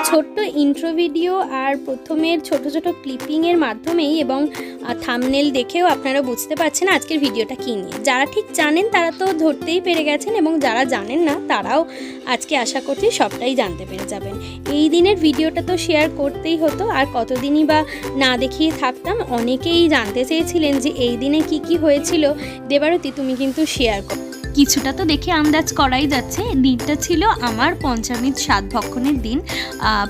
ছোট্ট intro video আর প্রথমের ছোট ছোট ক্লিপিংয়ের মাধ্যমেই এবং থাম্বনেল দেখেও আপনারা বুঝতে পারছেন আজকের ভিডিওটা কী নিয়ে। যারা ঠিক জানেন তারা তো ধরতেই পেরে গেছেন এবং যারা জানেন না তারাও আজকে আশা করছি সবটাই জানতে পেরে যাবেন। এই দিনের ভিডিওটা তো শেয়ার করতেই হতো, আর কতদিনই বা না দেখিয়ে থাকতাম। অনেকেই জানতে চেয়েছিলেন যে এই দিনে কি কি হয়েছিল। দেবারতী, তুমি কিন্তু শেয়ার করো। কিছুটা তো দেখে আন্দাজ করাই যাচ্ছে, দিনটা ছিল আমার পঞ্চামৃত স্বাদ ভক্ষণের দিন।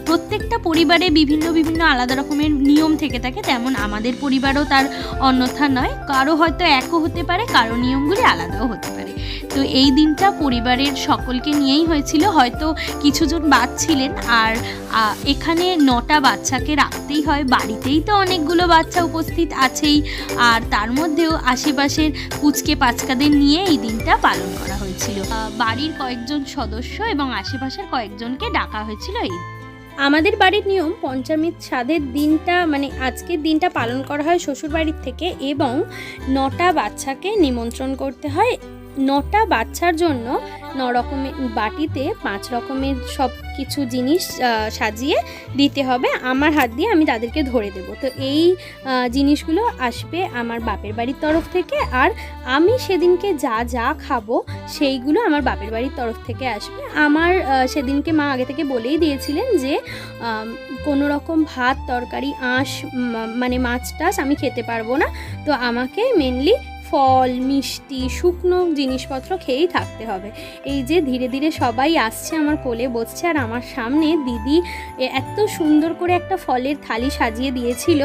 প্রত্যেকটা পরিবারে বিভিন্ন বিভিন্ন আলাদা রকমের নিয়ম থেকে থাকে, তেমন আমাদের পরিবারও তার অন্যথা নয়। কারো হয়তো একও হতে পারে, কারো নিয়মগুলি আলাদাও হতে পারে। তো এই দিনটা পরিবারের সকলকে নিয়েই হয়েছিল। হয়তো কিছুজন বাদ ছিলেন, আর এখানে 9টা বাচ্চাকে রাখতেই হয়। বাড়িতেই তো অনেকগুলো বাচ্চা উপস্থিত আছেই, আর তার মধ্যেও আশেপাশের পুচকে পাচকাদের নিয়ে এই দিনটা পালন করা হয়েছিল। বাড়ির কয়েকজন সদস্য এবং আশেপাশের কয়েকজনকে ডাকা হয়েছিল। আমাদের বাড়ির নিয়ম পঞ্চামৃত স্বাদের দিনটা মানে আজকের দিনটা পালন করা হয় শ্বশুর বাড়ির থেকে, এবং 9টা বাচ্চাকে নিমন্ত্রণ করতে হয়। 9টা বাচ্চার জন্য 9 রকমের বাটিতে 5 রকমের সব কিছু জিনিস সাজিয়ে দিতে হবে। আমার হাত দিয়ে আমি তাদেরকে ধরে দেব। তো এই জিনিসগুলো আসবে আমার বাপের বাড়ির তরফ থেকে, আর আমি সেদিনকে যা যা খাবো সেইগুলো আমার বাপের বাড়ির তরফ থেকে আসবে। আমার সেদিনকে মা আগে থেকে বলেই দিয়েছিলেন যে কোনো রকম ভাত তরকারি আঁশ মানে মাছ টাছ আমি খেতে পারবো না। তো আমাকে মেনলি ফল মিষ্টি শুকনো জিনিসপত্র খেয়েই থাকতে হবে। এই যে ধীরে ধীরে সবাই আসছে, আমার কোলে বসছে, আর আমার সামনে দিদি এত সুন্দর করে একটা ফলের থালি সাজিয়ে দিয়েছিল,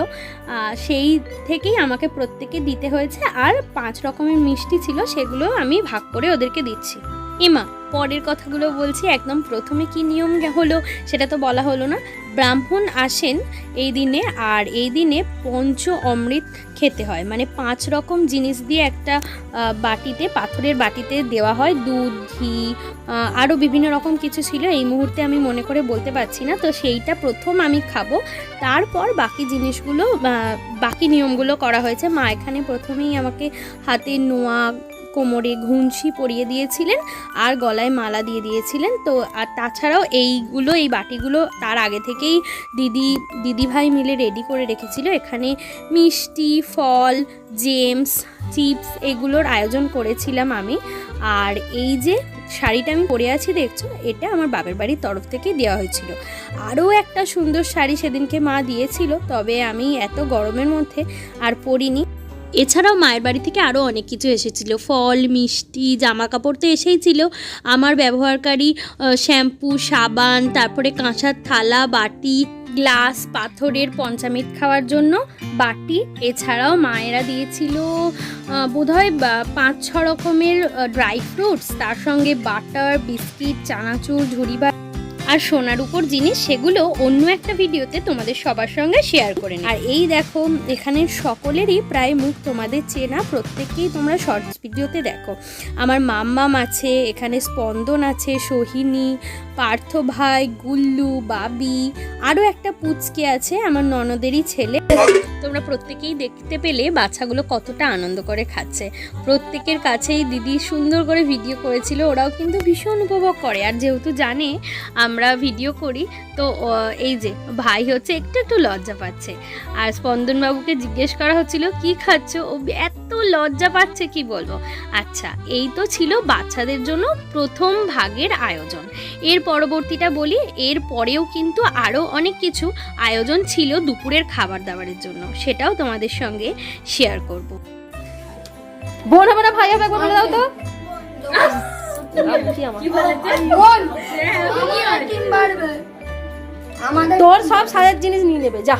সেই থেকেই আমাকে প্রত্যেকে দিতে হয়েছে। আর 5 রকমের মিষ্টি ছিল, সেগুলো আমি ভাগ করে ওদেরকে দিচ্ছি। এমা, পরের কথাগুলো বলছি। একদম প্রথমে কি নিয়ম হলো সেটা তো বলা হলো না। ব্রাহ্মণ আসেন এই দিনে, আর এই দিনে পঞ্চ অমৃত খেতে হয়। মানে 5 রকম জিনিস দিয়ে একটা বাটিতে, পাথরের বাটিতে দেওয়া হয়। দুধ, ঘি, আরও বিভিন্ন রকম কিছু ছিল, এই মুহূর্তে আমি মনে করে বলতে পারছি না। তো সেইটা প্রথম আমি খাবো, তারপর বাকি জিনিসগুলো বাকি নিয়মগুলো করা হয়েছে। মা এখানে প্রথমেই আমাকে হাতে নোয়া, কোমরে ঘুঞ্চি পরিয়ে দিয়েছিলেন, আর গলায় মালা দিয়ে দিয়েছিলেন। তো আর তাছাড়াও এই বাটিগুলো তার আগে থেকেই দিদি ভাই মিলে রেডি করে রেখেছিল। এখানে মিষ্টি, ফল, জেমস, চিপস এগুলোর আয়োজন করেছিলাম আমি। আর এই যে শাড়িটা আমি পরে আছি দেখছো, এটা আমার বাপের বাড়ির তরফ থেকে দেওয়া হয়েছিল। আরও একটা সুন্দর শাড়ি সেদিনকে মা দিয়েছিল, তবে আমি এত গরমের মধ্যে আর পরিনি। এছাড়াও মায়ের বাড়ি থেকে আরও অনেক কিছু এসেছিল, ফল মিষ্টি, জামা কাপড় তো এসেই ছিল, আমার ব্যবহারকারী শ্যাম্পু, সাবান, তারপরে কাঁসার থালা, বাটি, গ্লাস, পাথরের পঞ্চামৃত খাওয়ার জন্য বাটি। এছাড়াও মায়েরা দিয়েছিল বোধহয় 5-6 রকমের ড্রাই ফ্রুটস, তার সঙ্গে বাটার, বিস্কিট, চানাচুর, ঝুড়িভাত আর সোনার উপর জিনিস। সেগুলো অন্য একটা ভিডিওতে তোমাদের সবার সঙ্গে শেয়ার করে নিই। আর এই দেখো, এখানে সকলেরই প্রায় মুখ তোমাদের চেনা, প্রত্যেককেই তোমরা শর্টস ভিডিওতে দেখো। আমার মাম্মাম আছে, এখানে স্পন্দন আছে, সোহিনী, পার্থ ভাই, গুল্লু, বাবি, আরও একটা পুচকে আছে আমার ননদেরই ছেলে। তোমরা প্রত্যেকেই দেখতে পেলে বাচ্চাগুলো কতটা আনন্দ করে খাচ্ছে। প্রত্যেকের কাছেই দিদি সুন্দর করে ভিডিও করেছিল, ওরাও কিন্তু ভীষণ উপভোগ করে। আর যেহেতু জানে আমরা ভিডিও করি, তো এই যে ভাই হচ্ছে একটু লজ্জা পাচ্ছে। আর স্পন্দনবাবুকে জিজ্ঞেস করা হচ্ছিল কি খাচ্ছ, ও এত লজ্জা পাচ্ছে কি বলবো। আচ্ছা, এই তো ছিল বাচ্চাদের জন্য প্রথম ভাগের আয়োজন। এর পরবর্তীটা বলি, এর পরেও কিন্তু আরও অনেক কিছু আয়োজন ছিল দুপুরের খাবার দাবারের জন্য, সেটাও তোমাদের সঙ্গে শেয়ার করব। বোন হবে না ভাই হবে, বলে দাও তো। তোর সব সাজার জিনিস নিয়ে নেবে, যা।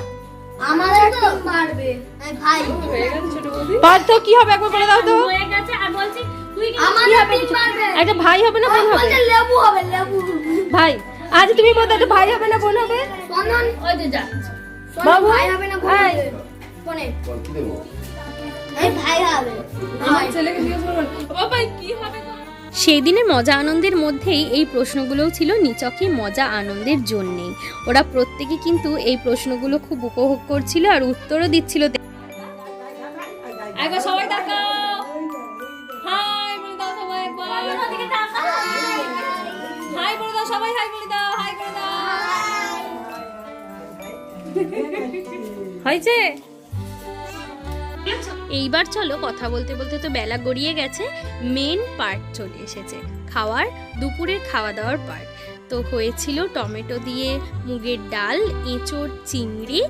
পার্থ কি হবে একবার বলে দাও তো। একটা ভাই হবে না বোন হবে? ভাই, আজ তুমি বলতে একটা ভাই হবে না বোন হবে? বাবু ভাই হবে না বোন হবে? ভাই হবে। আমার ছেলেকে জিজ্ঞেস করবেন বাবা কি হবে। সেই দিনের মজা আনন্দের মধ্যেই এই প্রশ্নগুলোও ছিল নিছকই মজা আনন্দের জন্যেই। ওরা প্রত্যেকে কিন্তু এই প্রশ্নগুলো খুব উপভোগ করছিল আর উত্তরও দিচ্ছিল। সবাই তাকাও, হাই বলে দাও সবাই, একবার হাই বলে দাও সবাই, হাই বলে দাও, হাই করে দাও। হয়েছে? এইবার চলো, কথা বলতে বলতে তো বেলা গড়িয়ে গেছে, মেন পার্ট চলে এসেছে, খাওয়ার, দুপুরের খাওয়া দাওয়ার পার্ট। তো হয়েছিল টমেটো দিয়ে মুগের ডাল, এঁচোড়, চিংড়ি,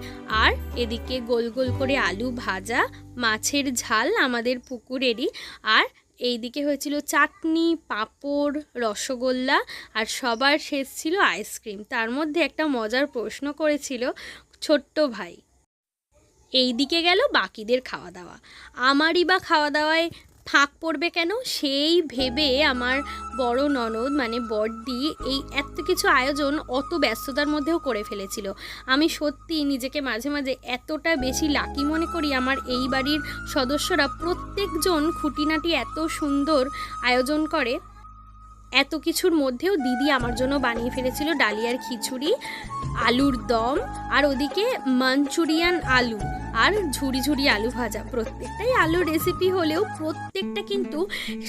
আর এদিকে গোল গোল করে আলু ভাজা, মাছের ঝাল আমাদের পুকুরেরই, আর এইদিকে হয়েছিল চাটনি, পাঁপড়, রসগোল্লা, আর সবার শেষ ছিল আইসক্রিম। তার মধ্যে একটা মজার প্রশ্ন করেছিল ছোট্ট ভাই। এই দিকে গেল বাকিদের খাওয়া দাওয়া, আমারই বা খাওয়া দাওয়ায় ফাঁক পড়বে কেন, সেই ভেবে আমার বড় ননদ মানে বড়দি এই এত কিছু আয়োজন অত ব্যস্ততার মধ্যেও করে ফেলেছিল। আমি সত্যি নিজেকে মাঝে মাঝে এতটা বেশি লাকি মনে করি, আমার এই বাড়ির সদস্যরা প্রত্যেকজন খুঁটিনাটি এত সুন্দর আয়োজন করে। এত কিছুর মধ্যেও দিদি আমার জন্য বানিয়ে ফেলেছিল ডালিয়ার খিচুড়ি, আলুর দম, আর ওদিকে মাঞ্চুরিয়ান আলু আর ঝুড়ি ঝুড়ি আলু ভাজা। প্রত্যেকটাই আলুর রেসিপি হলেও প্রত্যেকটা কিন্তু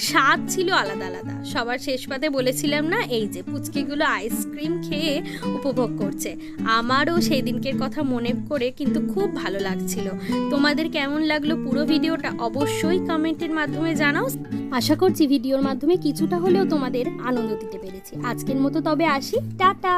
স্বাদ ছিল আলাদা আলাদা। সবার শেষ পাতে বলেছিলাম না, এই যে পুচকিগুলো আইসক্রিম খেয়ে উপভোগ করছে। আমারও সেই দিনকের কথা মনে করে কিন্তু খুব ভালো লাগছিল। তোমাদের কেমন লাগলো পুরো ভিডিওটা অবশ্যই কমেন্টের মাধ্যমে জানাও। আশা করছি ভিডিওর মাধ্যমে কিছুটা হলেও তোমাদের আনন্দ দিতে পেরেছি। আজকের মতো তবে আসি, টাটা।